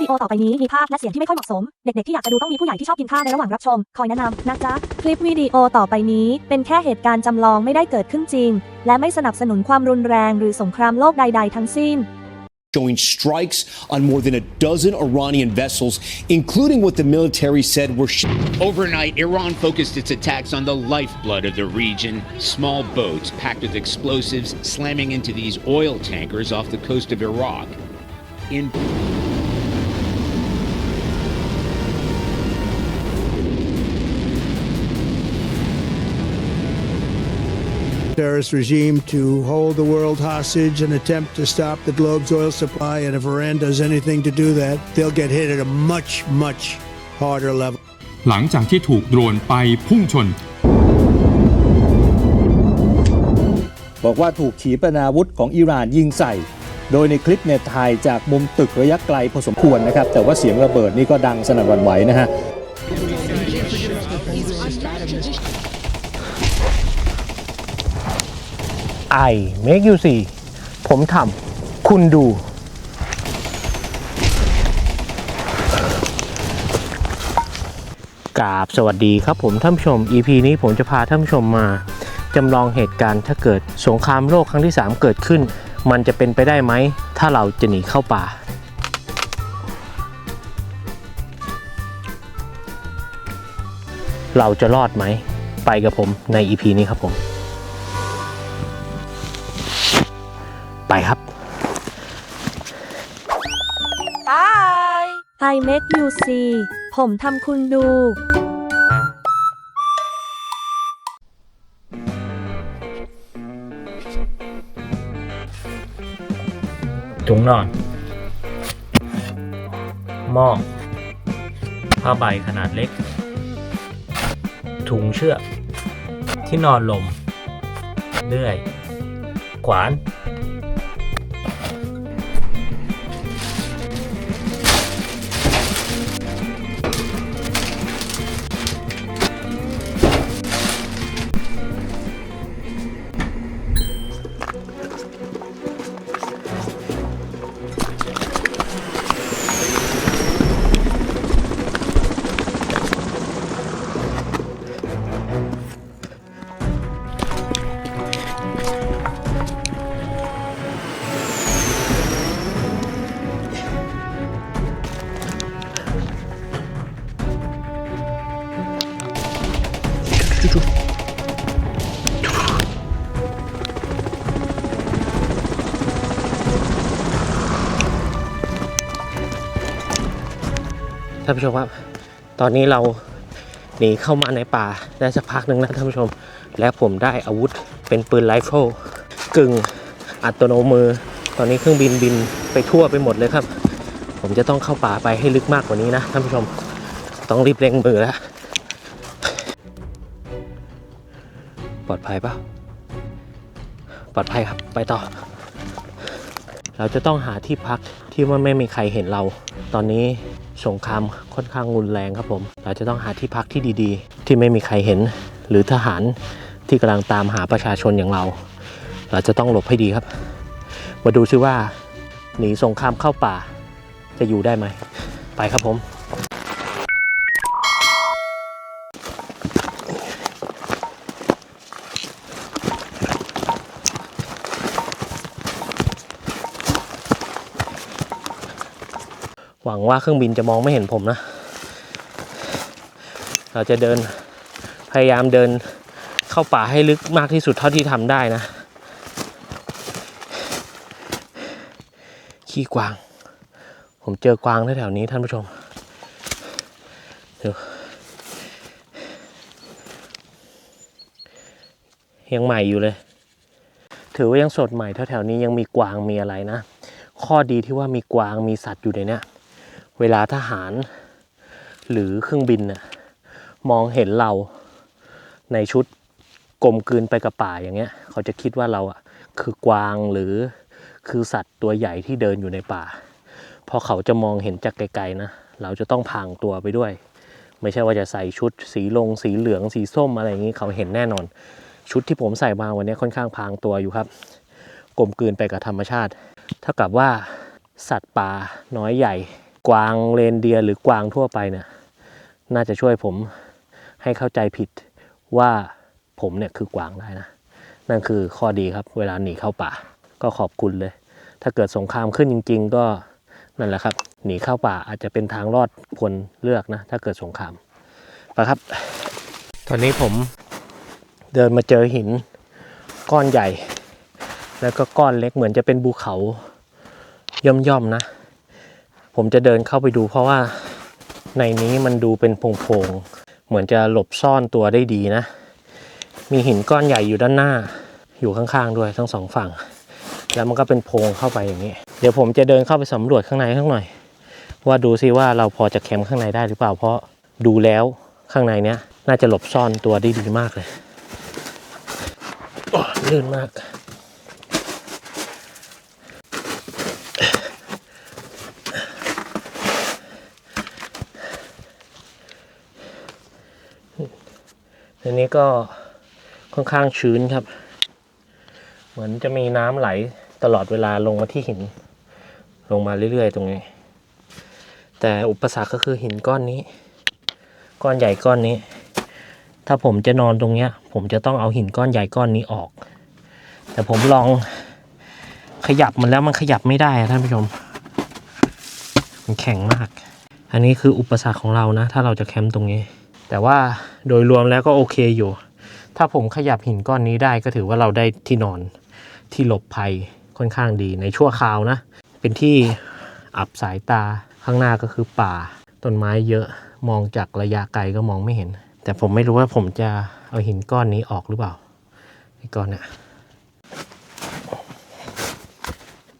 ดีโอต่อไปนี้มีภาพและเสียงที่ไม่ค่อยเหมาะสมเด็กๆที่อยากจะดูต้องมีผู้ใหญ่ที่ชอบกินข้าวในระหว่างรับชมคอยแนะนำนะจ๊ะคลิปวิดีโอต่อไปนี้เป็นแค่เหตุการณ์จำลองไม่ได้เกิดขึ้นจริงและไม่สนับสนุนความรุนแรงหรือสงครามโลกใดๆทั้งสิ้นshowing strikes on more than a dozen Iranian vessels, including what the military said were Overnight, Iran focused its attacks on the lifeblood of the region, small boats packed with explosives slamming into these oil tankers off the coast of Iraq. Terrorist regime to hold the world hostage and attempt to stop the globe's oil supply, and if Iran does anything to do that, they'll get hit at a much harder level. หลังจากที่ถูกโดรนไปพุ่งชนบอกว่าถูกขีปนาวุธของอิหร่านยิงใส่โดยในคลิปเนี่ยถ่ายจากมุมตึกระยะไกลพอสมควรนะครับแต่ว่าเสียงระเบิดนี่ก็ดังสนั่นหวั่นไหวนะฮะI make you see ผมทำคุณดูกราบสวัสดีครับผมท่านผู้ชม EP นี้ผมจะพาท่านผู้ชมมาจำลองเหตุการณ์ถ้าเกิดสงครามโลกครั้งที่3เกิดขึ้นมันจะเป็นไปได้ไหมถ้าเราจะหนีเข้าป่าเราจะรอดไหมไปกับผมใน EP นี้ครับผมไปครับ I make you see ผมทำคุณดูถุงนอนหม้อผ้าใบขนาดเล็กถุงเชือกที่นอนลมเลื่อยขวานท่านผู้ชมครับตอนนี้เราหนีเข้ามาในป่าได้สักพักหนึ่งแล้วท่านผู้ชมและผมได้อาวุธเป็นปืนไรเฟิลกึ่งอัตโนมือตอนนี้เครื่องบินไปทั่วไปหมดเลยครับผมจะต้องเข้าป่าไปให้ลึกมากกว่านี้นะท่านผู้ชมต้องรีบเร่งมือแล้วปลอดภัยเปล่าปลอดภัยครับไปต่อเราจะต้องหาที่พักที่ว่าไม่มีใครเห็นเราตอนนี้สงครามค่อนข้างรุนแรงครับผมเราจะต้องหาที่พักที่ดีๆที่ไม่มีใครเห็นหรือทหารที่กำลังตามหาประชาชนอย่างเราจะต้องหลบให้ดีครับมาดูซิว่าหนีสงครามเข้าป่าจะอยู่ได้ไหมไปครับผมหวังว่าเครื่องบินจะมองไม่เห็นผมนะเราจะพยายามเดินเข้าป่าให้ลึกมากที่สุดเท่าที่ทำได้นะขี้กวางผมเจอกวางแถวๆนี้ท่านผู้ชมเดี๋ยวยังใหม่อยู่เลยถือว่ายังสดใหม่แถวๆนี้ยังมีกวางมีอะไรนะข้อดีที่ว่ามีกวางมีสัตว์อยู่ในนี้เวลาทหารหรือเครื่องบินน่ะมองเห็นเราในชุดกลมกลืนไปกับป่าอย่างเงี้ยเขาจะคิดว่าเราอ่ะคือกวางหรือคือสัตว์ตัวใหญ่ที่เดินอยู่ในป่าพอเขาจะมองเห็นจากไกลๆนะเราจะต้องพรางตัวไปด้วยไม่ใช่ว่าจะใส่ชุดสีเหลืองสีส้มอะไรอย่างงี้เขาเห็นแน่นอนชุดที่ผมใส่มาวันนี้ค่อนข้างพรางตัวอยู่ครับกลมกลืนไปกับธรรมชาติเท่ากับว่าสัตว์ป่าน้อยใหญ่ กวางเรนเดียร์หรือกวางทั่วไปเนี่ยน่าจะช่วยผมให้เข้าใจผิดว่าผมเนี่ยคือกวางได้นะนั่นคือข้อดีครับเวลาหนีเข้าป่าก็ขอบคุณเลยถ้าเกิดสงครามขึ้นจริงๆก็นั่นแหละครับหนีเข้าป่าอาจจะเป็นทางรอดควรเลือกนะถ้าเกิดสงครามไปครับตอนนี้ผมเดินมาเจอหินก้อนใหญ่แล้วก็ก้อนเล็กเหมือนจะเป็นภูเขาย่อมๆนะผมจะเดินเข้าไปดูเพราะว่าในนี้มันดูเป็นโพรงๆเหมือนจะหลบซ่อนตัวได้ดีนะมีหินก้อนใหญ่อยู่ด้านหน้าอยู่ข้างๆด้วยทั้งสองฝั่งแล้วมันก็เป็นโพรงเข้าไปอย่างนี้เดี๋ยวผมจะเดินเข้าไปสำรวจข้างในข้างหน่อยว่าดูซิว่าเราพอจะแคมป์ข้างในได้หรือเปล่าเพราะดูแล้วข้างในเนี้ยน่าจะหลบซ่อนตัวได้ดีมากเลยลื่นมากอันนี้ก็ค่อนข้างชื้นครับเหมือนจะมีน้ำไหลตลอดเวลาลงมาที่หินลงมาเรื่อยๆตรงนี้แต่อุปสรรคก็คือหินก้อนนี้ก้อนใหญ่ก้อนนี้ถ้าผมจะนอนตรงเนี้ยผมจะต้องเอาหินก้อนใหญ่ก้อนนี้ออกแต่ผมลองขยับมันแล้วมันขยับไม่ได้ท่านผู้ชมมันแข็งมากอันนี้คืออุปสรรคของเรานะถ้าเราจะแคมป์ตรงนี้แต่ว่าโดยรวมแล้วก็โอเคอยู่ถ้าผมขยับหินก้อนนี้ได้ก็ถือว่าเราได้ที่นอนที่หลบภัยค่อนข้างดีในชั่วคราวนะเป็นที่อับสายตาข้างหน้าก็คือป่าต้นไม้เยอะมองจากระยะไกลก็มองไม่เห็นแต่ผมไม่รู้ว่าผมจะเอาหินก้อนนี้ออกหรือเปล่าไอ้ก้อนเนี่ย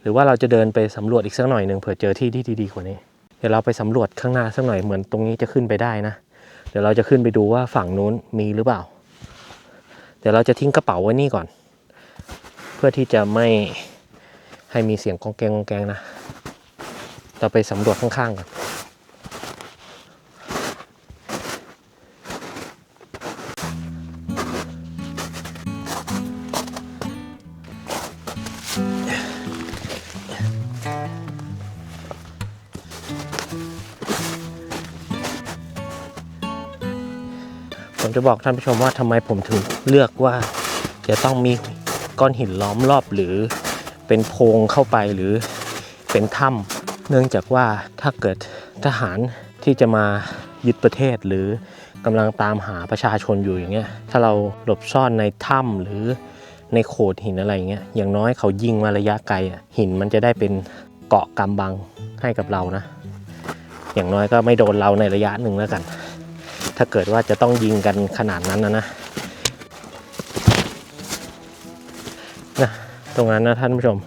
หรือว่าเราจะเดินไปสำรวจอีกสักหน่อยหนึ่งเผื่อเจอที่ดีกว่านี้เดี๋ยวเราไปสำรวจข้างหน้าสักหน่อยเหมือนตรงนี้จะขึ้นไปได้นะเดี๋ยวเราจะขึ้นไปดูว่าฝั่งนู้นมีหรือเปล่าเดี๋ยวเราจะทิ้งกระเป๋าไว้นี่ก่อนเพื่อที่จะไม่ให้มีเสียงกองแกงนะเราไปสำรวจข้างๆกันผมจะบอกท่านผู้ชมว่าทำไมผมถึงเลือกว่าจะต้องมีก้อนหินล้อมรอบหรือเป็นโพรงเข้าไปหรือเป็นถ้ำเนื่องจากว่าถ้าเกิดทหารที่จะมายึดประเทศหรือกำลังตามหาประชาชนอยู่อย่างเงี้ยถ้าเราหลบซ่อนในถ้ำหรือในโขดหินอะไรเงี้ยอย่างน้อยเขายิงมาระยะไกลหินมันจะได้เป็นเกาะกำบังให้กับเรานะอย่างน้อยก็ไม่โดนเราในระยะหนึ่งแล้วกันถ้าเกิดว่าจะต้องยิงกันขนาดนั้นนะตรงนั้นนะท่านผู้ชม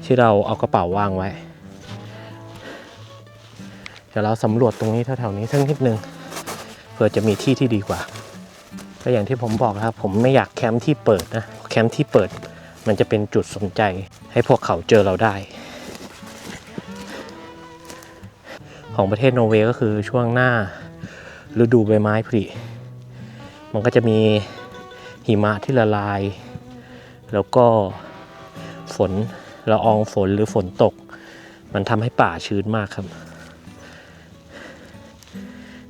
ที่เราเอากระเป๋าวางไว้เดี๋ยวเราสำรวจตรงนี้แถวๆนี้สักนิดนึงเพื่อจะมีที่ที่ดีกว่าก็อย่างที่ผมบอกครับผมไม่อยากแคมป์ที่เปิดนะแคมป์ที่เปิดมันจะเป็นจุดสนใจให้พวกเขาเจอเราได้ของประเทศนอร์เวย์ก็คือช่วงหน้าฤดูใบไม้ผลิมันก็จะมีหิมะที่ละลายแล้วก็ฝนละอองฝนหรือฝนตกมันทำให้ป่าชื้นมากครับ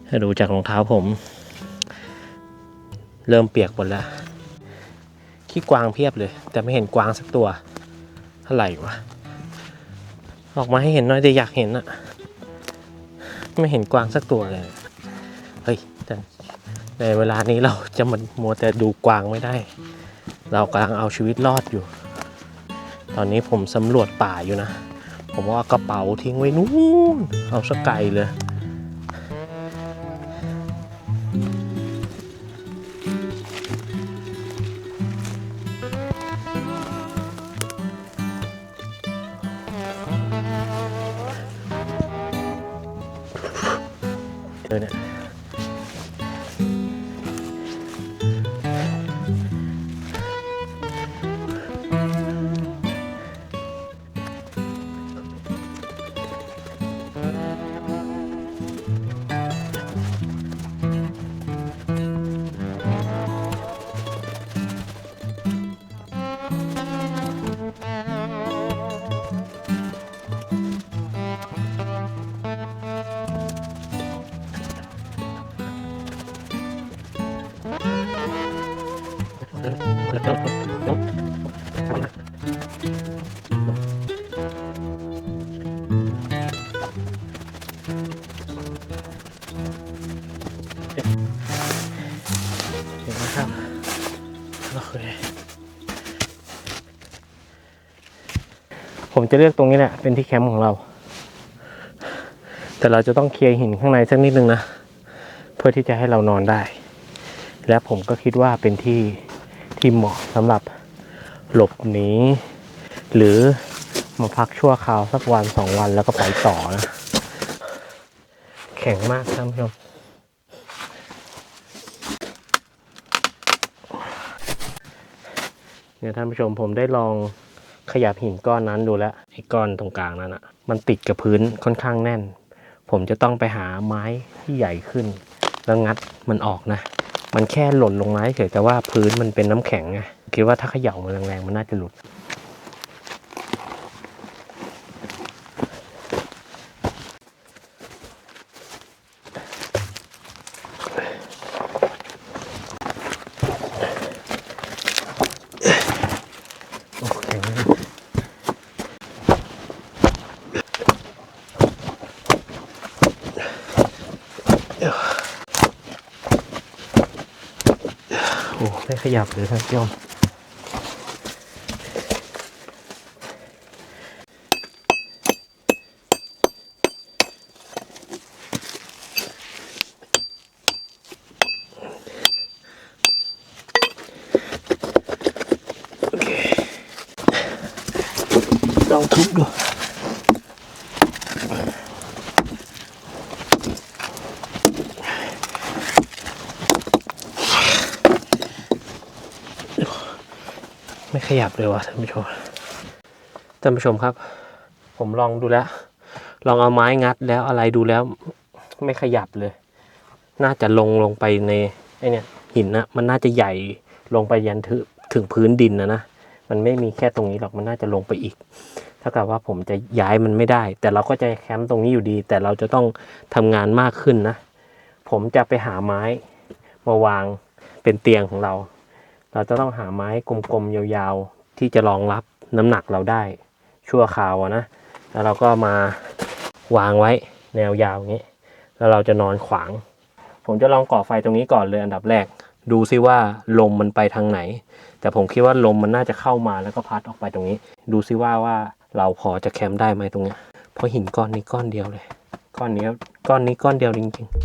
ถ้าดูจากรองเท้าผมเริ่มเปียกหมดแล้วขี้กวางเพียบเลยแต่ไม่เห็นกวางสักตัวเท่าไหร่วะออกมาให้เห็นหน่อยแต่อยากเห็นอะไม่เห็นกวางสักตัวเลยเฮ้ยแต่ในเวลานี้เราจะมัวแต่ดูกวางไม่ได้เรากำลังเอาชีวิตรอดอยู่ตอนนี้ผมสำรวจป่าอยู่นะผมว่ากระเป๋าทิ้งไว้นู้นเอาสักไกลเลยเนี่ย เ เห็นไหมครับโอเคผมจะเลือกตรงนี้แหละเป็นที่แคมป์ของเราแต่เราจะต้องเคลียร์หินข้างในสักนิดนึงนะเพื่อที่จะให้เรานอนได้และผมก็คิดว่าเป็นที่เหมาะสำหรับหลบหนีหรือมาพักชั่วคราวสักวัน2 วันแล้วก็ไปต่อนะแข็งมากท่านผู้ชมเนี่ยท่านผู้ชมผมได้ลองขยับหินก้อนนั้นดูแล้วไอ้ก้อนตรงกลางนั้นอะมันติดกับพื้นค่อนข้างแน่นผมจะต้องไปหาไม้ที่ใหญ่ขึ้นแล้วงัดมันออกนะมันแค่หล่นลงมาเฉยแต่ว่าพื้นมันเป็นน้ำแข็งไงคิดว่าถ้าเขย่ามันแรงๆมันน่าจะหลุดไม่ขยับเลยท่านผู้ชมโอเคลองทุบดูไม่ขยับเลยว่ะท่านผู้ชมครับผมลองดูแล้วลองเอาไม้งัดแล้วอะไรดูแล้วไม่ขยับเลยน่าจะลงไปในไอเนี่ยหินนะมันน่าจะใหญ่ลงไปยันถึงพื้นดินนะมันไม่มีแค่ตรงนี้หรอกมันน่าจะลงไปอีกถ้าเกิดว่าผมจะย้ายมันไม่ได้แต่เราก็จะแคมป์ตรงนี้อยู่ดีแต่เราจะต้องทำงานมากขึ้นนะผมจะไปหาไม้มาวางเป็นเตียงของเราจะต้องหาไม้กลมๆยาวๆที่จะรองรับน้ำหนักเราได้ชั่วคราวนะแล้วเราก็มาวางไว้แนวยาวอย่างนี้แล้วเราจะนอนขวางผมจะลองก่อไฟตรงนี้ก่อนเลยอันดับแรกดูซิว่าลมมันไปทางไหนแต่ผมคิดว่าลมมันน่าจะเข้ามาแล้วก็พัดออกไปตรงนี้ดูซิว่าเราพอจะแคมป์ได้ไหมตรงนี้เพราะหินก้อนนี้ก้อนเดียวเลยก้อนนี้ก้อนเดียวจริงๆ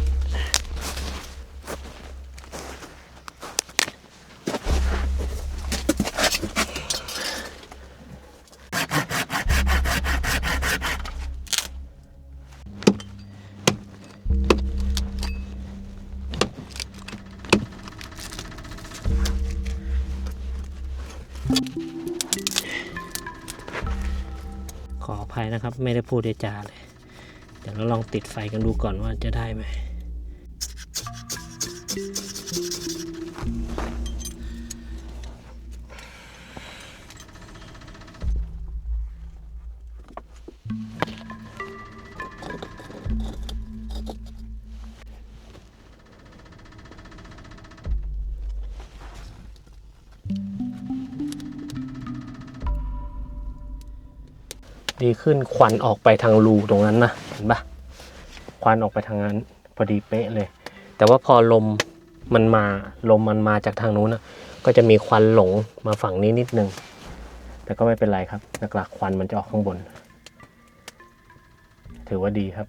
ขออภัยนะครับไม่ได้พูดได้จาเลยเดี๋ยวเราลองติดไฟกันดูก่อนว่าจะได้ไหมดีขึ้นควันออกไปทางรูตรงนั้นนะเห็นปะควันออกไปทางนั้นพอดีเป๊ะเลยแต่ว่าพอลมมันมาจากทางนู้นนะก็จะมีควันหลงมาฝั่งนี้นิดนึงแต่ก็ไม่เป็นไรครับหลักๆควันมันจะออกข้างบนถือว่าดีครับ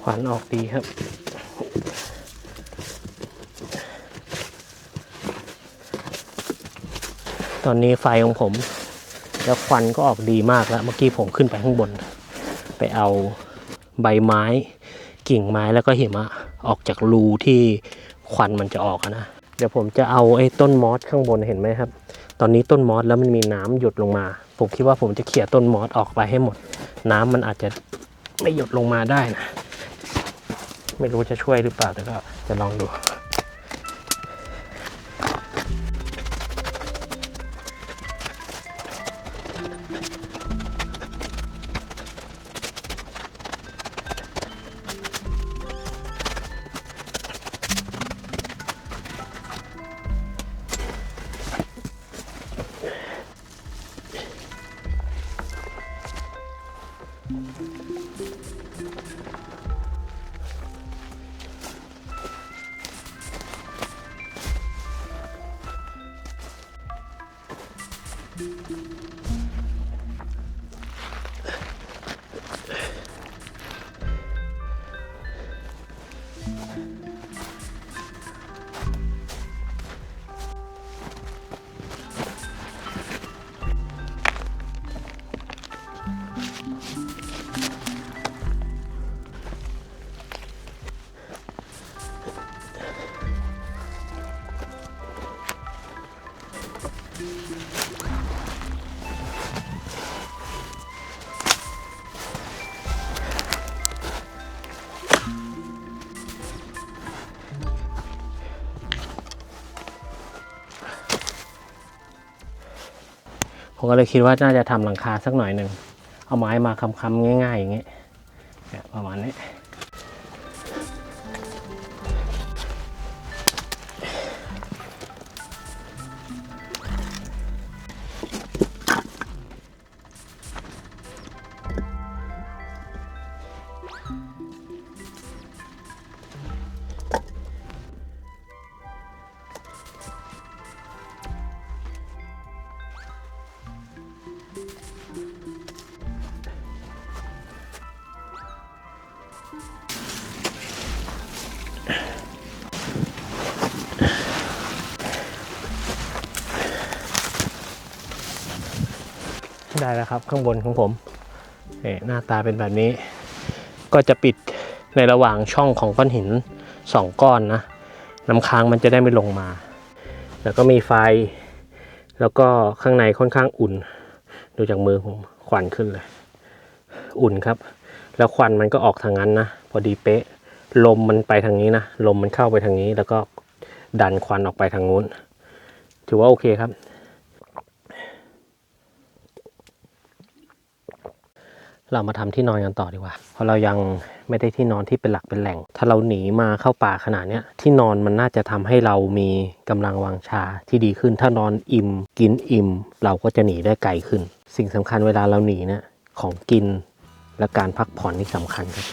ควันออกดีครับตอนนี้ไฟของผมแล้วควันก็ออกดีมากแล้วเมื่อกี้ผมขึ้นไปข้างบนไปเอาใบไม้กิ่งไม้แล้วก็หิมะออกจากรูที่ควันมันจะออกนะเดี๋ยวผมจะเอาไอ้ต้นมอสข้างบนเห็นไหมครับตอนนี้ต้นมอสแล้วมันมีน้ำหยดลงมาผมคิดว่าผมจะเขี่ยต้นมอสออกไปให้หมดน้ำมันอาจจะไม่หยดลงมาได้นะไม่รู้จะช่วยหรือเปล่าแต่ก็จะลองดู ผมก็เลยคิดว่าน่าจะทำหลังคาสักหน่อยหนึ่งเอาไม้มาค้ำๆง่ายๆอย่างนี้เนี่ยประมาณนี้ได้แล้วครับข้างบนของผมหน้าตาเป็นแบบนี้ก็จะปิดในระหว่างช่องของก้อนหิน2ก้อนนะน้ำค้างมันจะได้ไม่ลงมาแล้วก็มีไฟแล้วก็ข้างในค่อนข้างอุ่นดูจากมือผมควันขึ้นเลยอุ่นครับแล้วควันมันก็ออกทางนั้นนะพอดีเป๊ะลมมันไปทางนี้นะลมมันเข้าไปทางนี้แล้วก็ดันควันออกไปทางนู้นถือว่าโอเคครับเรามาทำที่นอนกันต่อดีกว่าเพราะเรายังไม่ได้ที่นอนที่เป็นหลักเป็นแหล่งถ้าเราหนีมาเข้าป่าขนาดนี้ที่นอนมันน่าจะทำให้เรามีกำลังวังชาที่ดีขึ้นถ้านอนอิ่มกินอิ่มเราก็จะหนีได้ไกลขึ้นสิ่งสำคัญเวลาเราหนีเนี่ยของกินและการพักผ่อนนี่สำคัญครับ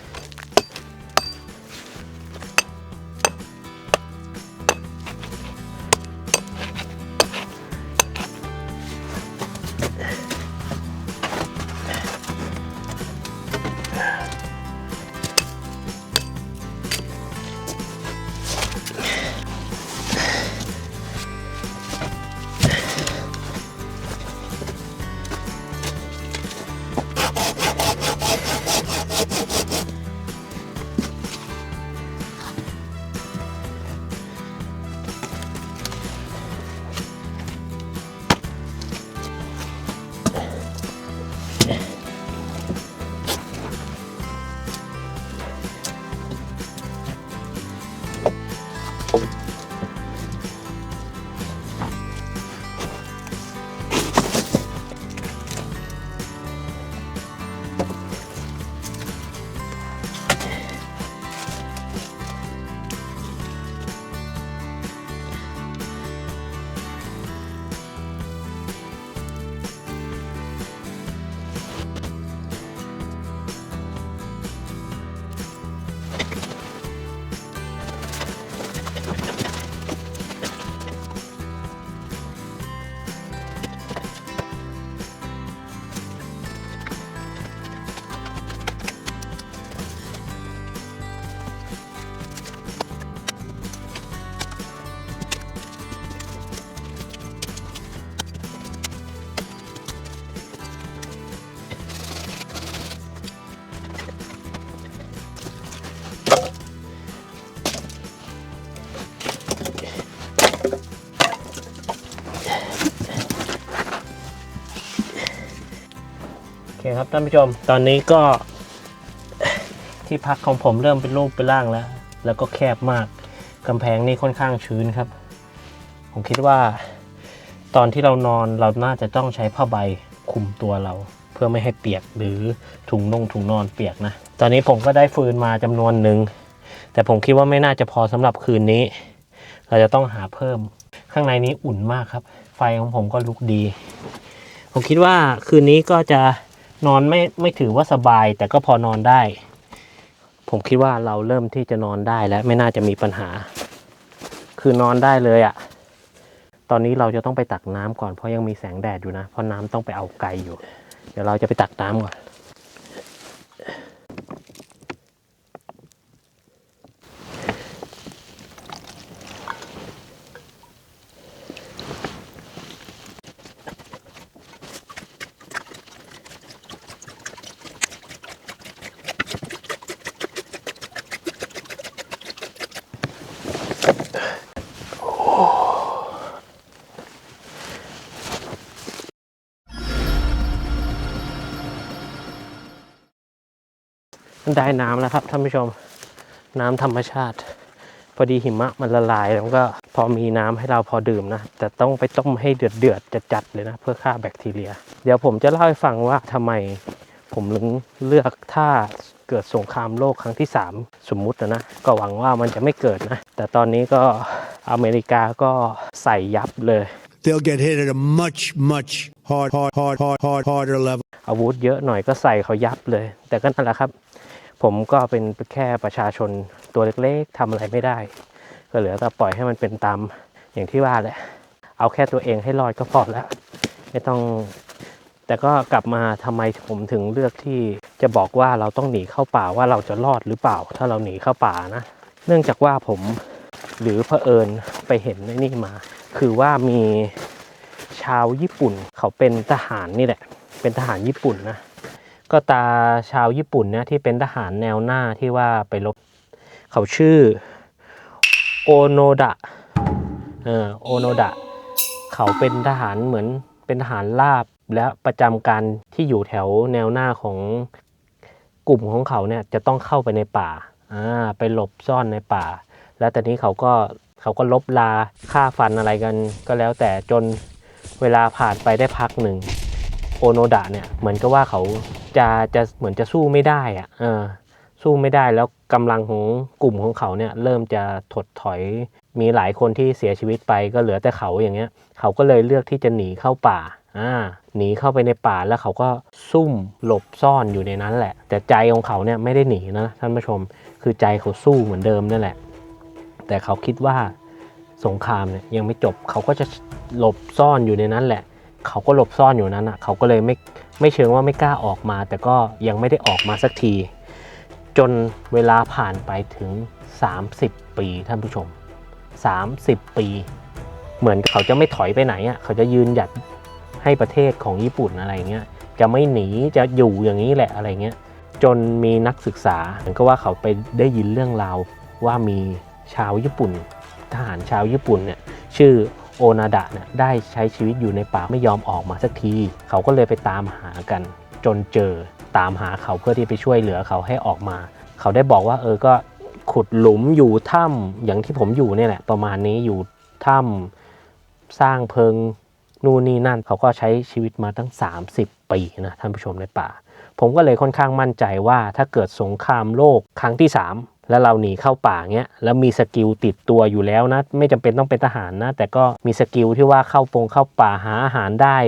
โอเคครับท่านผู้ชมตอนนี้ก็ที่พักของผมเริ่มเป็นรูปเป็นร่างแล้วก็แคบมากกำแพงนี่ค่อนข้างชื้นครับผมคิดว่าตอนที่เรานอนเราน่าจะต้องใช้ผ้าใบคลุมตัวเราเพื่อไม่ให้เปียกหรือถุงนอนเปียกนะตอนนี้ผมก็ได้ฟืนมาจำนวนหนึ่งแต่ผมคิดว่าไม่น่าจะพอสำหรับคืนนี้เราจะต้องหาเพิ่มข้างในนี้อุ่นมากครับไฟของผมก็ลุกดีผมคิดว่าคืนนี้ก็จะนอนไม่ถือว่าสบายแต่ก็พอนอนได้ผมคิดว่าเราเริ่มที่จะนอนได้แล้วไม่น่าจะมีปัญหาคือนอนได้เลยอ่ะตอนนี้เราจะต้องไปตักน้ำก่อนเพราะยังมีแสงแดดอยู่นะเพราะน้ำต้องไปเอาไกลอยู่เดี๋ยวเราจะไปตักน้ำก่อน ได้น้ำแล้วครับท่านผู้ชมน้ำธรรมชาติพอดีหิมะมันละลายแล้วก็พอมีน้ำให้เราพอดื่มนะแต่ต้องไปต้มให้เดือดจัดๆเลยนะเพื่อฆ่าแบคทีเรียเดี๋ยวผมจะเล่าให้ฟังว่าทำไมผมถึงเลือกถ้าเกิดสงครามโลกครั้งที่3สมมุตินะก็หวังว่ามันจะไม่เกิดนะแต่ตอนนี้ก็อเมริกาก็ใส่ยับเลย They'll get hit at a much harder level. อาวุธเยอะหน่อยก็ใส่เขายับเลยแต่ก็นั่นแหละครับผมก็เป็นแค่ประชาชนตัวเล็กๆทำอะไรไม่ได้ก็เหลือแต่ปล่อยให้มันเป็นตามอย่างที่ว่าแหละเอาแค่ตัวเองให้รอดก็พอแล้วไม่ต้องแต่ก็กลับมาทำไมผมถึงเลือกที่จะบอกว่าเราต้องหนีเข้าป่าว่าเราจะรอดหรือเปล่าถ้าเราหนีเข้าป่านะเนื่องจากว่าผมหรือเผอิญไปเห็นในนี่มาคือว่ามีชาวญี่ปุ่นเขาเป็นทหารนี่แหละเป็นทหารญี่ปุ่นนะก็ตาชาวญี่ปุ่นเนี่ยที่เป็นทหารแนวหน้าที่ว่าไปรบเขาชื่อโอโนดะโอโนดะเขาเป็นทหารเหมือนเป็นทหารราบและประจำการที่อยู่แถวแนวหน้าของกลุ่มของเขาเนี่ยจะต้องเข้าไปในป่าไปหลบซ่อนในป่าแล้วตอนนี้เขาก็ลบลาฆ่าฟันอะไรกันก็แล้วแต่จนเวลาผ่านไปได้พักหนึ่งโอโนดะเนี่ยเหมือนกับว่าเขาจะเหมือนจะสู้ไม่ได้สู้ไม่ได้แล้วกำลังของกลุ่มของเขาเนี่ยเริ่มจะถดถอยมีหลายคนที่เสียชีวิตไปก็เหลือแต่เขาอย่างเงี้ยเขาก็เลยเลือกที่จะหนีเข้าป่าหนีเข้าไปในป่าแล้วเขาก็ซุ่มหลบซ่อนอยู่ในนั้นแหละแต่ใจของเขาเนี่ยไม่ได้หนีนะท่านผู้ชมคือใจเขาสู้เหมือนเดิมนั่นแหละแต่เขาคิดว่าสงครามเนี่ยยังไม่จบเขาก็จะหลบซ่อนอยู่ในนั้นแหละเขาก็หลบซ่อนอยู่นั้นเขาก็เลยไม่เชิงว่าไม่กล้าออกมาแต่ก็ยังไม่ได้ออกมาสักทีจนเวลาผ่านไปถึง30 ปีท่านผู้ชม30 ปีเหมือนเขาจะไม่ถอยไปไหนเขาจะยืนหยัดให้ประเทศของญี่ปุ่นอะไรเงี้ยจะไม่หนีจะอยู่อย่างนี้แหละอะไรเงี้ยจนมีนักศึกษาเหมือนกับว่าเขาไปได้ยินเรื่องราวว่ามีชาวญี่ปุ่นทหารชาวญี่ปุ่นเนี่ยชื่อโอนาดะเนี่ยได้ใช้ชีวิตอยู่ในป่าไม่ยอมออกมาสักทีเขาก็เลยไปตามหากันจนเจอตามหาเขาเพื่อที่ไปช่วยเหลือเขาให้ออกมาเขาได้บอกว่าก็ขุดหลุมอยู่ถ้ำอย่างที่ผมอยู่เนี่ยแหละประมาณนี้อยู่ถ้ำสร้างเพิงนู่นนี่นั่นเขาก็ใช้ชีวิตมาตั้ง30 ปีนะท่านผู้ชมในป่าผมก็เลยค่อนข้างมั่นใจว่าถ้าเกิดสงครามโลกครั้งที่3แล้วเราหนีเข้าป่าเงี้ยแล้วมีสกิลติดตัวอยู่แล้วนะไม่จำเป็นต้องเป็นทหารนะแต่ก็มีสกิลที่ว่าเข้าป่าหาอาหารได้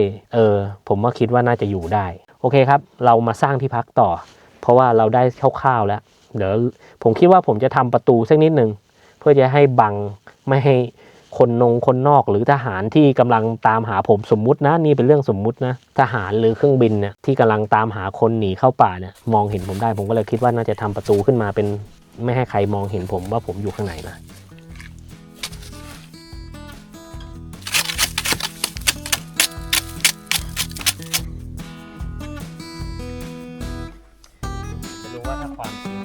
ผมก็คิดว่าน่าจะอยู่ได้โอเคครับเรามาสร้างที่พักต่อเพราะว่าเราได้คร่าวๆแล้วเดี๋ยวผมคิดว่าผมจะทำประตูสักนิดนึงเพื่อจะให้บังไม่ให้คนนอกหรือทหารที่กำลังตามหาผมสมมุตินะนี่เป็นเรื่องสมมุตินะทหารหรือเครื่องบินเนี่ยที่กำลังตามหาคนหนีเข้าป่าเนี่ยมองเห็นผมได้ผมก็เลยคิดว่าน่าจะทำประตูขึ้นมาเป็นไม่ให้ใครมองเห็นผมว่าผมอยู่ข้างในนะจะดูว่าถ้าความจริง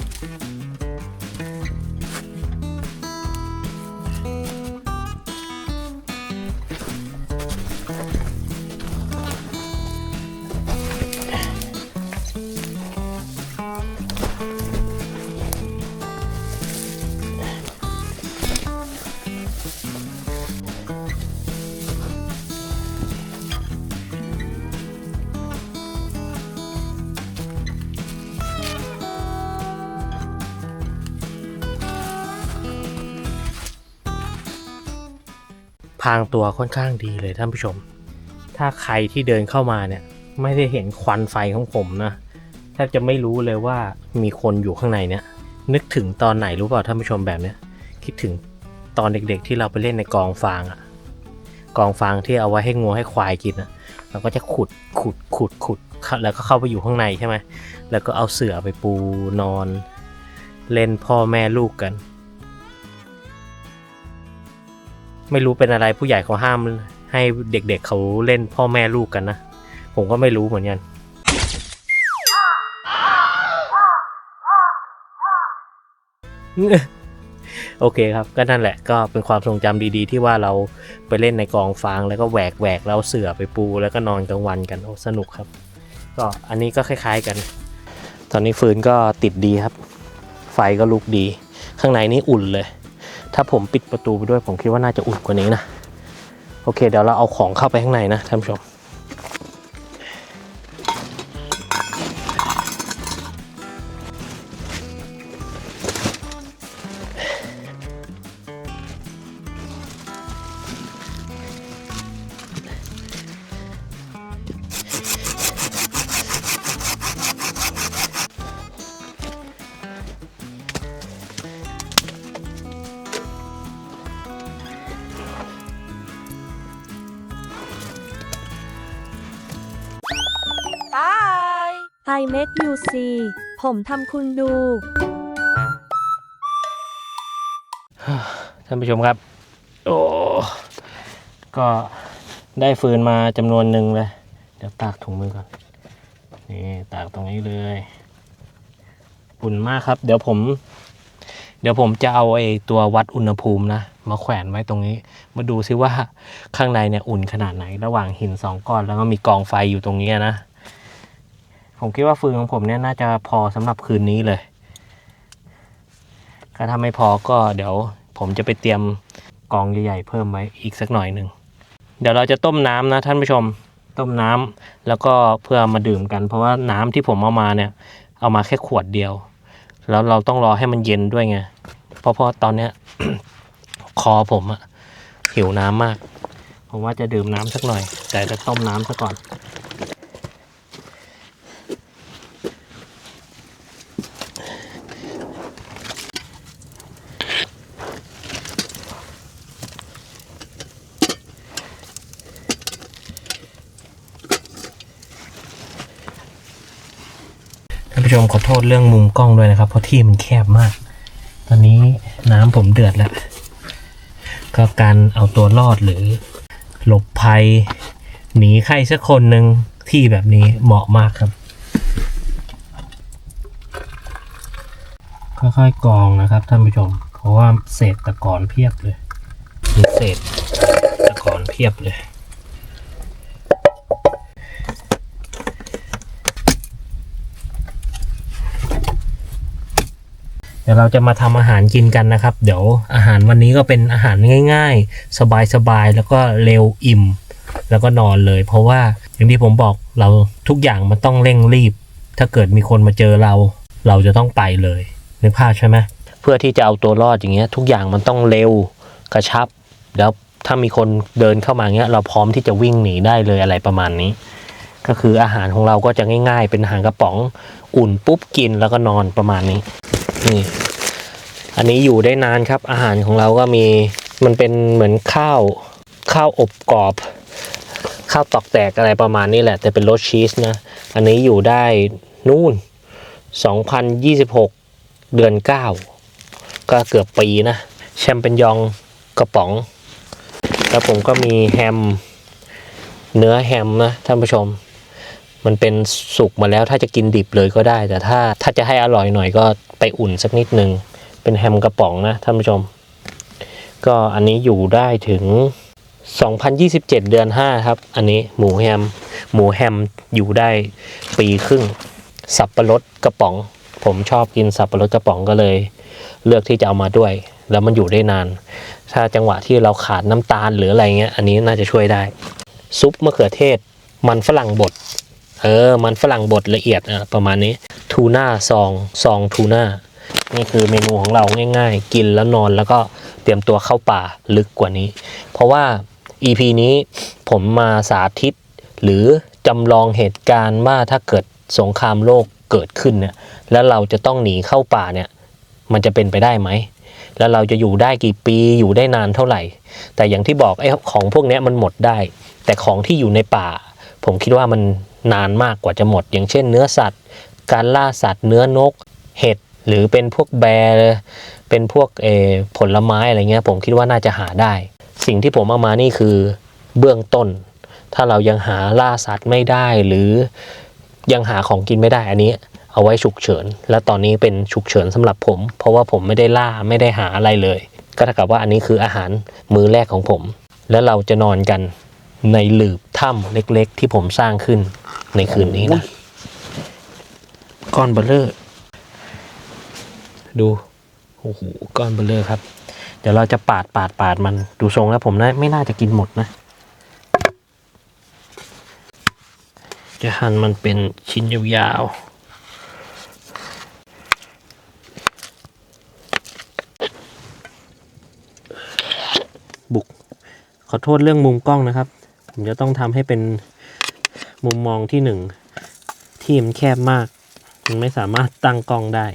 พรางตัวค่อนข้างดีเลยท่านผู้ชมถ้าใครที่เดินเข้ามาเนี่ยไม่ได้เห็นควันไฟของผมนะแทบจะไม่รู้เลยว่ามีคนอยู่ข้างในเนี่ยนึกถึงตอนไหนรู้เปล่าท่านผู้ชมแบบเนี้ยคิดถึงตอนเด็กๆที่เราไปเล่นในกองฟางกองฟางที่เอาไว้ให้งัวให้ควายกินเราก็จะขุดแล้วก็เข้าไปอยู่ข้างในใช่ไหมแล้วก็เอาเสื่อไปปูนอนเล่นพ่อแม่ลูกกันไม่รู้เป็นอะไรผู้ใหญ่เขาห้ามให้เด็กๆเขาเล่นพ่อแม่ลูกกันนะผมก็ไม่รู้เหมือนกันโอเคครับก็นั่นแหละก็เป็นความทรงจำดีๆที่ว่าเราไปเล่นในกองฟางแล้วก็แหวกแล้วเสื่อไปปูแล้วก็นอนกลางวันกันสนุกครับก็อันนี้ก็คล้ายๆกัน ตอนนี้ฟืนก็ติดดีครับ ไฟก็ลุกดี ข้างในนี่อุ่นเลย ถ้าผมปิดประตูไปด้วยผมคิดว่าน่าจะอุ่นกว่านี้นะ โอเคเดี๋ยวเราเอาของเข้าไปข้างในนะท่านผู้ชมI make you see ผมทำคุณดู ท่านผู้ชมครับ โอ้ก็ได้ฟืนมาจำนวนหนึ่งเลย เดี๋ยวตากถุงมือก่อน นี่ตากตรงนี้เลยอุ่นมากครับ เดี๋ยวผมจะเอาไอ้ตัววัดอุณหภูมินะมาแขวนไว้ตรงนี้ มาดูซิว่าข้างในเนี่ยอุ่นขนาดไหน ระหว่างหิน2ก้อนแล้วก็มีกองไฟอยู่ตรงนี้นะ ผมคิดว่าฟืนของผมเนี่ยน่าจะพอสำหรับคืนนี้เลยถ้าไม่พอก็เดี๋ยวผมจะไปเตรียมกองใหญ่ๆเพิ่มไว้อีกสักหน่อยหนึ่งเดี๋ยวเราจะต้มน้ำนะท่านผู้ชมต้มน้ำแล้วก็เพื่อมาดื่มกันเพราะว่าน้ำที่ผมเอามาเนี่ยเอามาแค่ขวดเดียวแล้วเราต้องรอให้มันเย็นด้วยไงเพราะตอนเนี้ย คอผมอะหิวน้ำมากผมว่าจะดื่มน้ำสักหน่อยแต่จะต้มน้ำซะก่อนท่านผู้ชมขอโทษเรื่องมุมกล้องด้วยนะครับเพราะที่มันแคบมากตอนนี้น้ำผมเดือดแล้วก็การเอาตัวรอดหรือหลบภัยหนีใครสักคนหนึ่งที่แบบนี้เหมาะมากครับค่อยๆกรองนะครับท่านผู้ชมเพราะว่าเศษตะกอนเพียบเลยมีเศษตะกอนเพียบเลยเดี๋ยวเราจะมาทำอาหารกินกันนะครับเดี๋ยวอาหารวันนี้ก็เป็นอาหารง่ายๆสบายๆแล้วก็เร็วอิ่มแล้วก็นอนเลยเพราะว่าอย่างที่ผมบอกเราทุกอย่างมันต้องเร่งรีบถ้าเกิดมีคนมาเจอเราจะต้องไปเลยนึกภาพใช่ไหมเพื่อที่จะเอาตัวรอดอย่างเงี้ยทุกอย่างมันต้องเร็วกระชับแล้วถ้ามีคนเดินเข้ามาเงี้ยเราพร้อมที่จะวิ่งหนีได้เลยอะไรประมาณนี้ก็คืออาหารของเราก็จะง่ายๆเป็นอาหารกระป๋องอุ่นปุ๊บกินแล้วก็นอนประมาณนี้นี่อันนี้อยู่ได้นานครับอาหารของเราก็มีมันเป็นเหมือนข้าวอบกรอบข้าวตอกแตกอะไรประมาณนี้แหละแต่เป็นรสชีสนะอันนี้อยู่ได้นู่น2026เดือน9ก็เกือบปีนะแชมเปญยองกระป๋องแล้วผมก็มีแฮมเนื้อแฮมนะท่านผู้ชมมันเป็นสุกมาแล้วถ้าจะกินดิบเลยก็ได้แต่ถ้าจะให้อร่อยหน่อยก็ไปอุ่นสักนิดนึงเป็นแฮมกระป๋องนะท่านผู้ชมก็อันนี้อยู่ได้ถึง2027เดือน5ครับอันนี้หมูแฮมอยู่ได้ปีครึ่งสับปะรดกระป๋องผมชอบกินสับปะรดกระป๋องก็เลยเลือกที่จะเอามาด้วยแล้วมันอยู่ได้นานถ้าจังหวะที่เราขาดน้ำตาลหรืออะไรเงี้ยอันนี้น่าจะช่วยได้ซุปมะเขือเทศมันฝรั่งบดมันฝรั่งบดละเอียดประมาณนี้ทูน่าซองทูน่านี่คือเมนูของเราง่ายๆกินแล้วนอนแล้วก็เตรียมตัวเข้าป่าลึกกว่านี้เพราะว่า EP นี้ผมมาสาธิตหรือจำลองเหตุการณ์ว่าถ้าเกิดสงครามโลกเกิดขึ้นเนี่ยแล้วเราจะต้องหนีเข้าป่าเนี่ยมันจะเป็นไปได้ไหมแล้วเราจะอยู่ได้กี่ปีอยู่ได้นานเท่าไหร่แต่อย่างที่บอกไอ้ของพวกนี้มันหมดได้แต่ของที่อยู่ในป่าผมคิดว่ามันนานมากกว่าจะหมดอย่างเช่นเนื้อสัตว์การล่าสัตว์เนื้อนกเห็ดหรือเป็นพวกแบร์เป็นพวกผลไม้อะไรเงี้ยผมคิดว่าน่าจะหาได้สิ่งที่ผมเอามานี่คือเบื้องต้นถ้าเรายังหาล่าสัตว์ไม่ได้หรือยังหาของกินไม่ได้อันนี้เอาไว้ฉุกเฉินและตอนนี้เป็นฉุกเฉินสำหรับผมเพราะว่าผมไม่ได้ล่าไม่ได้หาอะไรเลยก็เท่ากับว่าอันนี้คืออาหารมื้อแรกของผมแล้วเราจะนอนกันในหลืบถ้ำเล็กๆที่ผมสร้างขึ้นในคืนนี้นะ ก้อนเบลเลอร์ดูโอ้โหก้อนเบลเลอร์ครับเดี๋ยวเราจะปาดมันดูทรงแล้วผมไม่น่าจะกินหมดนะจะหั่นมันเป็นชิ้นยาวๆบุกขอโทษเรื่องมุมกล้องนะครับผมจะต้องทำให้เป็นมุมมองที่หนึ่งที่มันแคบมากมันไม่สามารถตั้งกล้องได้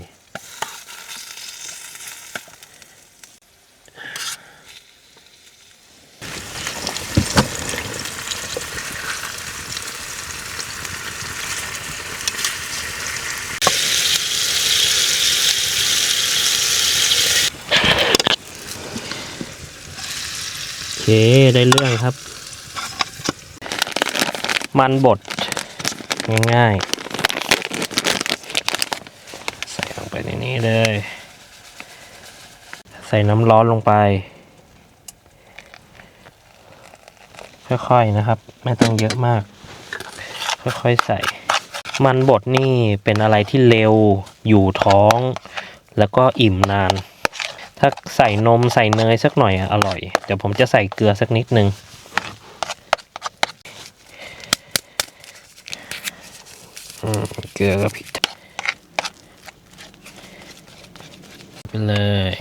โอเคได้เรื่องครับมันบดง่ายๆใส่ลงไปในนี้เลยใส่น้ำร้อนลงไปค่อยๆนะครับไม่ต้องเยอะมากค่อยๆใส่มันบดนี่เป็นอะไรที่เร็วอยู่ท้องแล้วก็อิ่มนานถ้าใส่นมใส่เนยสักหน่อยอร่อยเดี๋ยวผมจะใส่เกลือสักนิดนึงเกลือกับพริกไปเลย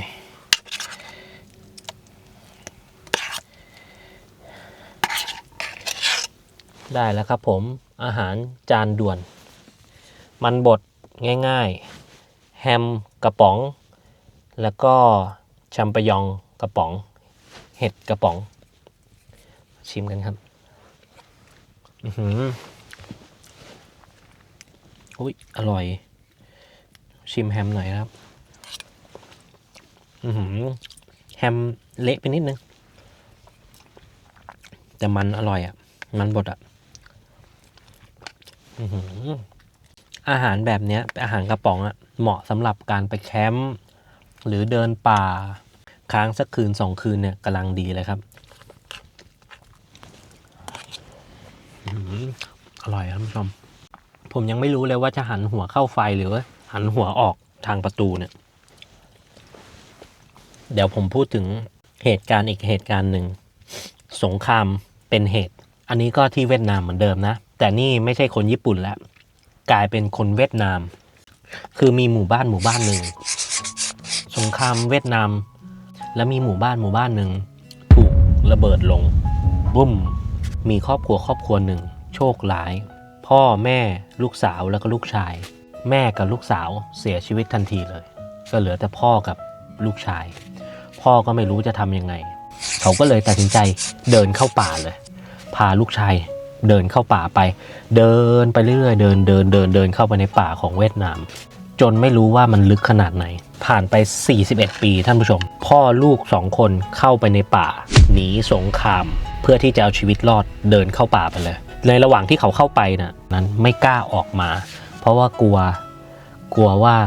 ได้แล้วครับผมอาหารจานด่วนมันบดง่ายๆแฮมกระป๋องแล้วก็แชมเปญองกระป๋องเห็ดกระป๋องชิมกันครับอุ้ยอร่อยชิมแฮมหน่อยครับแฮมเละไปนิดนึงแต่มันอร่อยอ่ะมันบดอ่ะอาหารแบบเนี้ยอาหารกระป๋องอ่ะเหมาะสำหรับการไปแคมป์หรือเดินป่าค้างสักคืน2 คืนเนี่ยกำลังดีเลยครับอร่อยครับท่านผู้ชมผมยังไม่รู้เลยว่าจะหันหัวเข้าไฟหรือว่าหันหัวออกทางประตูเนี่ยเดี๋ยวผมพูดถึงเหตุการณ์อีกเหตุการณ์หนึ่งสงครามเป็นเหตุอันนี้ก็ที่เวียดนามเหมือนเดิมนะแต่นี่ไม่ใช่คนญี่ปุ่นแล้วกลายเป็นคนเวียดนามคือมีหมู่บ้านหนึ่งสงครามเวียดนามแล้วมีหมู่บ้านหนึ่งถูกระเบิดลงบุ้มมีครอบครัวหนึ่งโชคร้ายพ่อแม่ลูกสาวแล้วก็ลูกชายแม่กับลูกสาวเสียชีวิตทันทีเลยก็เหลือแต่พ่อกับลูกชายพ่อก็ไม่รู้จะทำยังไงเขาก็เลยตัดสินใจเดินเข้าป่าเลยพาลูกชายเดินเข้าป่าไปเดินไปเรื่อยๆเดินเข้าไปในป่าของเวียดนามจนไม่รู้ว่ามันลึกขนาดไหนผ่านไป41 ปีท่านผู้ชมพ่อลูก2 คนเข้าไปในป่าหนีสงครามเพื่อที่จะเอาชีวิตรอดเดินเข้าป่าไปเลยในระหว่างที่เขาเข้าไปนั้นไม่กล้าออกมาเพราะว่ากลัวว่า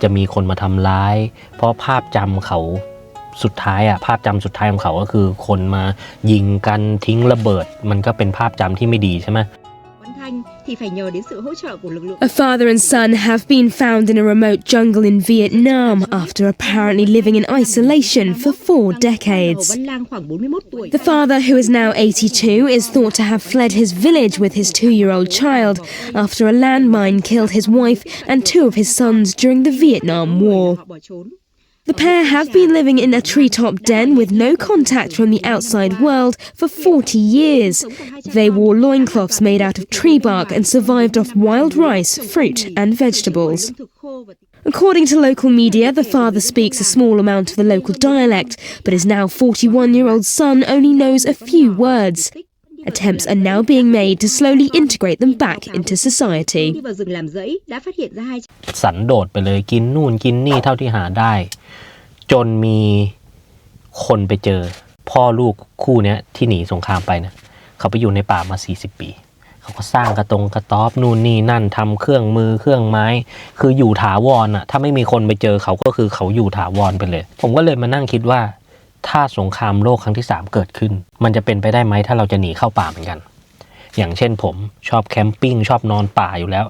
จะมีคนมาทำร้ายเพราะภาพจำเขาสุดท้ายภาพจำสุดท้ายของเขาก็คือคนมายิงกันทิ้งระเบิดมันก็เป็นภาพจำที่ไม่ดีใช่ไหม A father and son have been found in a remote jungle in Vietnam after apparently living in isolation for 4 decades. The father, who is now 82, is thought to have fled his village with his 2-year-old child after a landmine killed his wife and 2 of his sons during the Vietnam War. The pair have been living in a treetop den with no contact from the outside world for 40 years. They wore loincloths made out of tree bark and survived off wild rice, fruit and vegetables. According to local media, the father speaks a small amount of the local dialect, but his now 41-year-old son only knows a few words. Attempts are now being made to slowly integrate them back into society. สันโดษไปเลยกินนู่นกินนี่เท่าที่หาได้จนมีคนไปเจอพ่อลูกคู่นี้ที่หนีสงครามไปนะเขาไปอยู่ในป่ามา40 ปีเขาก็สร้างกระต๊อบนู่นนี่นั่นทำเครื่องมือเครื่องไม้คืออยู่ถาวรถ้าไม่มีคนไปเจอเขาก็คือเขาอยู่ถาวรไปเลยผมก็เลยมานั่งคิดว่าถ้าสงครามโลกครั้งที่3เกิดขึ้นมันจะเป็นไปได้ไหมถ้าเราจะหนีเข้าป่าเหมือนกันอย่างเช่นผมชอบแคมปิ้งชอบนอนป่าอยู่แล้ว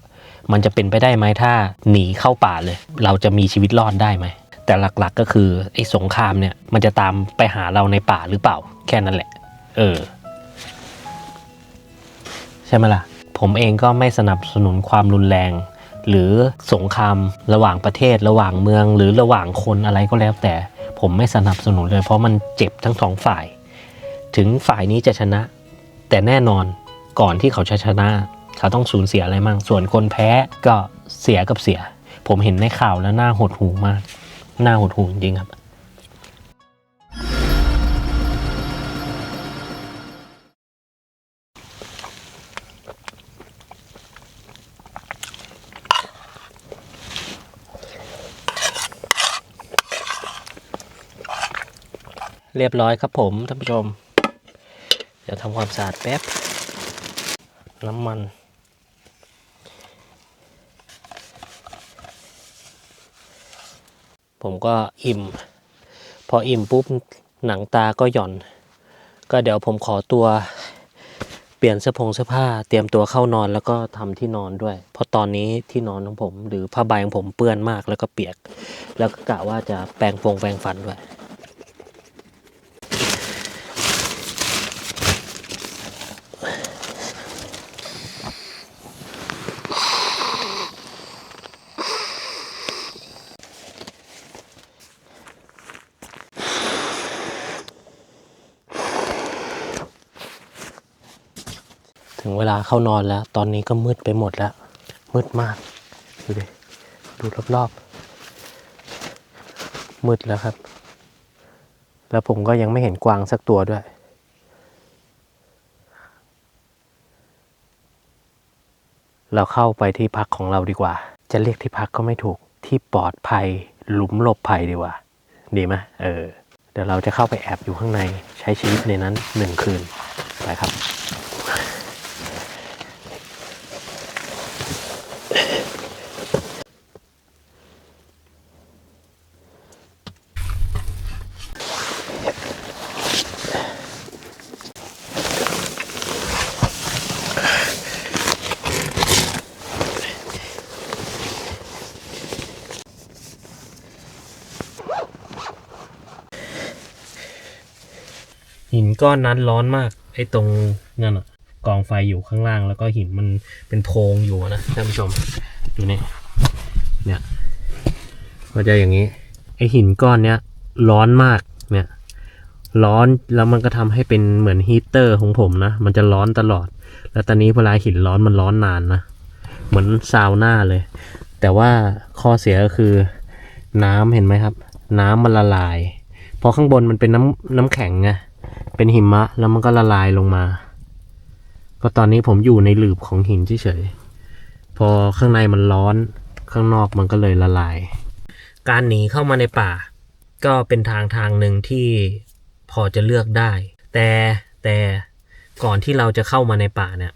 มันจะเป็นไปได้ไหมถ้าหนีเข้าป่าเลยเราจะมีชีวิตรอดได้ไหมแต่หลักๆก็คือไอ้สงครามเนี่ยมันจะตามไปหาเราในป่าหรือเปล่าแค่นั้นแหละใช่ไหมล่ะผมเองก็ไม่สนับสนุนความรุนแรงหรือสงครามระหว่างประเทศระหว่างเมืองหรือระหว่างคนอะไรก็แล้วแต่ผมไม่สนับสนุนเลยเพราะมันเจ็บทั้งสองฝ่ายถึงฝ่ายนี้จะชนะแต่แน่นอนก่อนที่เขาจะชนะเขาต้องสูญเสียอะไรมั่งส่วนคนแพ้ก็เสียกับเสียผมเห็นในข่าวแล้วน่าหดหู่มากน่าหดหู่จริงครับเรียบร้อยครับผมท่านผู้ชมเดี๋ยวทำความสะอาดแป๊บน้ำมันผมก็อิ่มพออิ่มปุ๊บหนังตาก็หย่อนก็เดี๋ยวผมขอตัวเปลี่ยนเสื้อผ้าเตรียมตัวเข้านอนแล้วก็ทำที่นอนด้วยเพราะตอนนี้ที่นอนของผมหรือผ้าใบของผมเปื้อนมากแล้วก็เปียกแล้วก็กะว่าจะแปรงฟันด้วยถึงเวลาเข้านอนแล้วตอนนี้ก็มืดไปหมดแล้วมืดมากดูดิดูรอบๆมืดแล้วครับแล้วผมก็ยังไม่เห็นกวางสักตัวด้วยเราเข้าไปที่พักของเราดีกว่าจะเรียกที่พักก็ไม่ถูกที่ปลอดภัยหลุมหลบภัยดีกว่าดีไหมเดี๋ยวเราจะเข้าไปแอบอยู่ข้างในใช้ชีวิตในนั้น1 คืนไปครับหินก้อนนั้นร้อนมากไอ้ตรงนั่นอะกองไฟอยู่ข้างล่างแล้วก็หินมันเป็นโพรงอยู่นะท่านผู้ชมดูนี่เนี่ยก็จะอย่างนี้ไอ้หินก้อนเนี้ยร้อนมากเนี่ยร้อนแล้วมันก็ทำให้เป็นเหมือนฮีตเตอร์ของผมนะมันจะร้อนตลอดแล้วตอนนี้เวลาหินร้อนมันร้อนนานนะเหมือนซาวน่าเลยแต่ว่าข้อเสียก็คือน้ำเห็นไหมครับน้ำมันละลายเพราะข้างบนมันเป็นน้ำแข็งไงเป็นหิมะแล้วมันก็ละลายลงมาก็ตอนนี้ผมอยู่ในหลืบของหินเฉยๆพอข้างในมันร้อนข้างนอกมันก็เลยละลายการหนีเข้ามาในป่าก็เป็นทางหนึ่งที่พอจะเลือกได้แต่ก่อนที่เราจะเข้ามาในป่าเนี่ย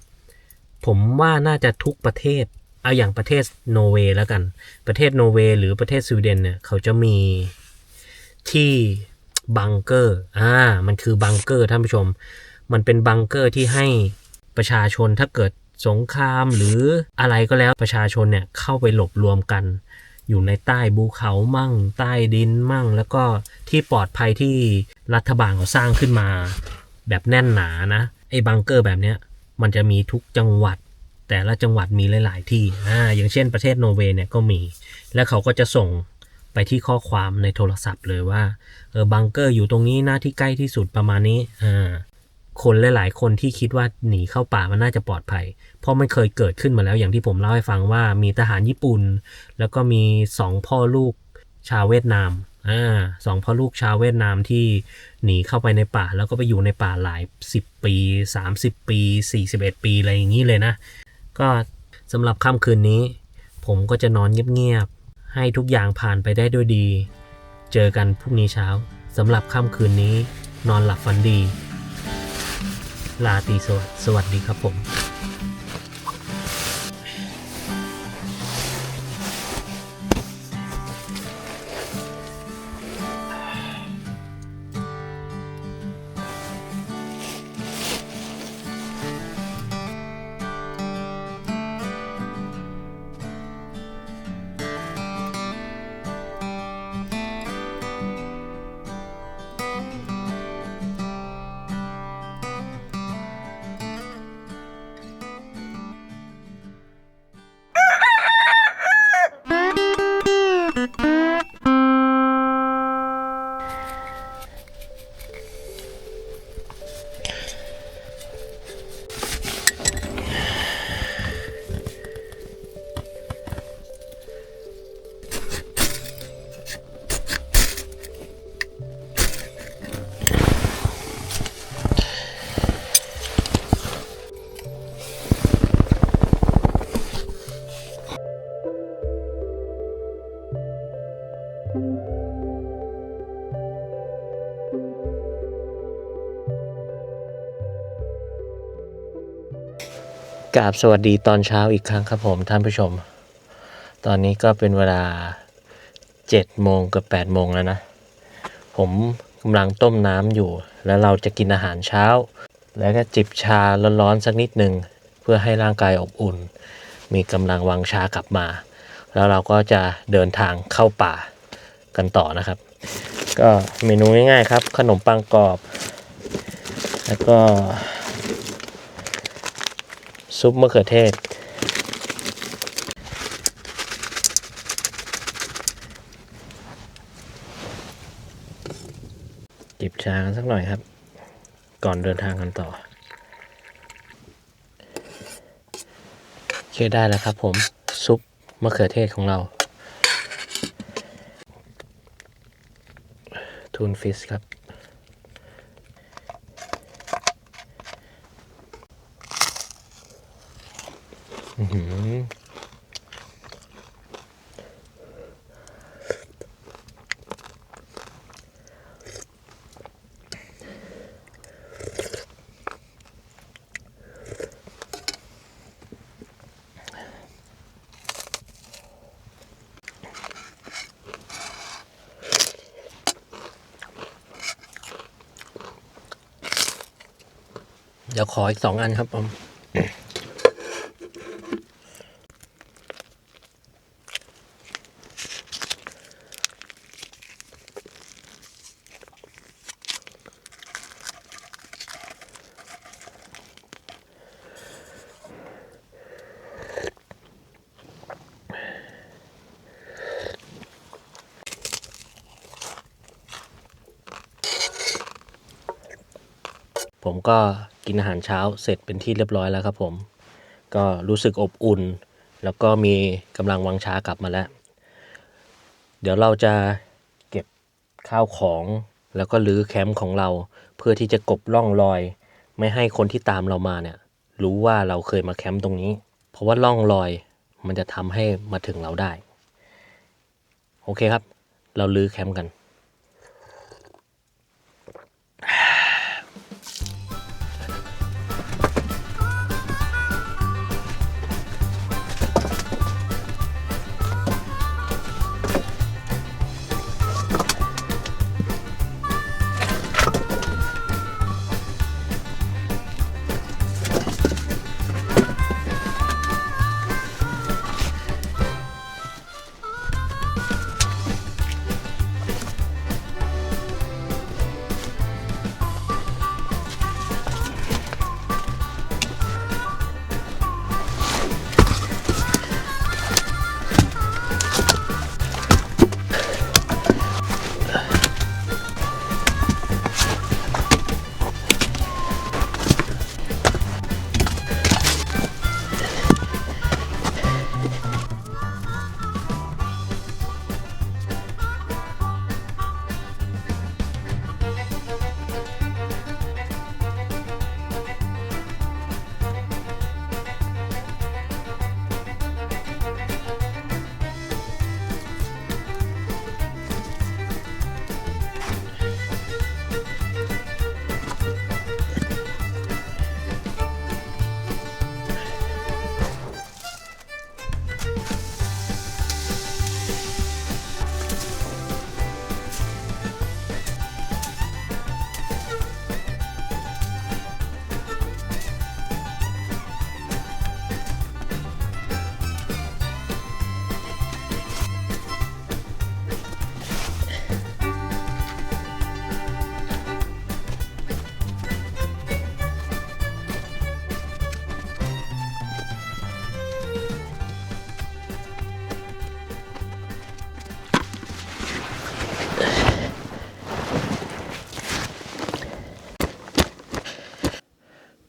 ผมว่าน่าจะทุกประเทศเอาอย่างประเทศนอร์เวย์แล้วกันประเทศนอร์เวย์หรือประเทศสวีเดนเนี่ยเขาจะมีที่บังเกอร์มันคือบังเกอร์ท่านผู้ชมมันเป็นบังเกอร์ที่ให้ประชาชนถ้าเกิดสงครามหรืออะไรก็แล้วประชาชนเนี่ยเข้าไปหลบรวมกันอยู่ในใต้ภูเขามั่งใต้ดินมั่งแล้วก็ที่ปลอดภัยที่รัฐบาลเขาสร้างขึ้นมาแบบแน่นหนานะไอ้บังเกอร์แบบเนี้ยมันจะมีทุกจังหวัดแต่ละจังหวัดมีหลายๆที่อย่างเช่นประเทศนอร์เวย์เนี่ยก็มีแล้วเขาก็จะส่งไปที่ข้อความในโทรศัพท์เลยว่าบังเกอร์อยู่ตรงนี้นะที่ใกล้ที่สุดประมาณนี้คนหลายๆคนที่คิดว่าหนีเข้าป่ามันน่าจะปลอดภัยเพราะมันเคยเกิดขึ้นมาแล้วอย่างที่ผมเล่าให้ฟังว่ามีทหารญี่ปุ่นแล้วก็มี2พ่อลูกชาวเวียดนาม2พ่อลูกชาวเวียดนามที่หนีเข้าไปในป่าแล้วก็ไปอยู่ในป่าหลาย10 ปี30 ปี41 ปีอะไรอย่างนี้เลยนะก็สำหรับค่ำคืนนี้ผมก็จะนอนเงียบๆให้ทุกอย่างผ่านไปได้ด้วยดีเจอกันพรุ่งนี้เช้าสำหรับค่ำคืนนี้นอนหลับฝันดีลาตรีสวัสดีครับผม กราบสวัสดีตอนเช้าอีกครั้งครับผมท่านผู้ชมตอนนี้ก็เป็นเวลา7 โมงกับ8 โมงแล้วนะผมกำลังต้มน้ำอยู่แล้วเราจะกินอาหารเช้าแล้วก็จิบชาร้อนๆสักนิดหนึ่งเพื่อให้ร่างกายอบอุ่นมีกำลังวังชากลับมาแล้วเราก็จะเดินทางเข้าป่ากันต่อนะครับก็เมนูง่ายๆครับขนมปังกรอบแล้วก็ซุปมะเขือเทศจิบชากันสักหน่อยครับก่อนเดินทางกันต่อโอเคได้แล้วครับผมซุปมะเขือเทศของเราทูนฟิชครับเดี๋ยวขออีก2 อันครับผมผมก็กินอาหารเช้าเสร็จเป็นที่เรียบร้อยแล้วครับผมก็รู้สึกอบอุ่นแล้วก็มีกำลังวังชากลับมาแล้วเดี๋ยวเราจะเก็บข้าวของแล้วก็รื้อแคมป์ของเราเพื่อที่จะกลบร่องรอยไม่ให้คนที่ตามเรามาเนี่ยรู้ว่าเราเคยมาแคมป์ตรงนี้เพราะว่าร่องรอยมันจะทำให้มาถึงเราได้โอเคครับเรารื้อแคมป์กัน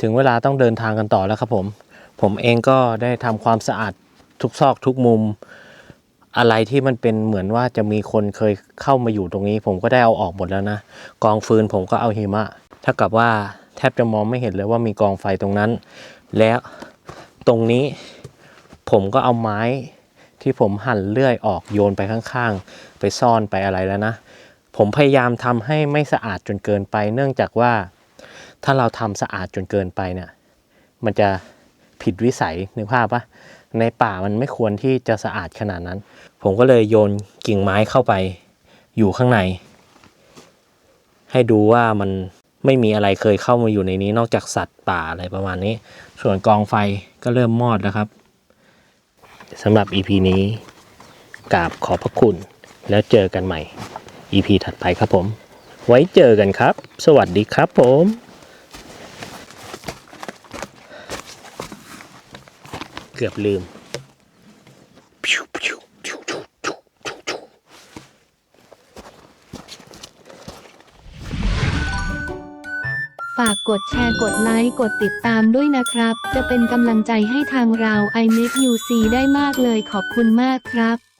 ถึงเวลาต้องเดินทางกันต่อแล้วครับผมเองก็ได้ทำความสะอาดทุกซอกทุกมุมอะไรที่มันเป็นเหมือนว่าจะมีคนเคยเข้ามาอยู่ตรงนี้ผมก็ได้เอาออกหมดแล้วนะกองฟืนผมก็เอาหิมะถ้ากับว่าแทบจะมองไม่เห็นเลยว่ามีกองไฟตรงนั้นแล้วตรงนี้ผมก็เอาไม้ที่ผมหั่นเลื่อยออกโยนไปข้างๆไปซ่อนไปอะไรแล้วนะผมพยายามทำให้ไม่สะอาดจนเกินไปเนื่องจากว่าถ้าเราทำสะอาดจนเกินไปเนี่ยมันจะผิด ผิดวิสัยนึกภาพปะในป่ามันไม่ควรที่จะสะอาดขนาดนั้น ผมก็เลยโยนกิ่งไม้เข้าไปอยู่ข้างในให้ดูว่ามันไม่มีอะไรเคยเข้ามาอยู่ในนี้นอกจากสัตว์ป่าอะไรประมาณนี้ส่วนกองไฟก็เริ่มมอดแล้วครับสำหรับ EP นี้กราบขอบพระคุณแล้วเจอกันใหม่ EP ถัดไปครับผมไว้เจอกันครับสวัสดีครับผมเกือบลืมฝากกดแชร์กดไลค์กดติดตามด้วยนะครับจะเป็นกำลังใจให้ทางเรา I Make You See ได้มากเลยขอบคุณมากครับ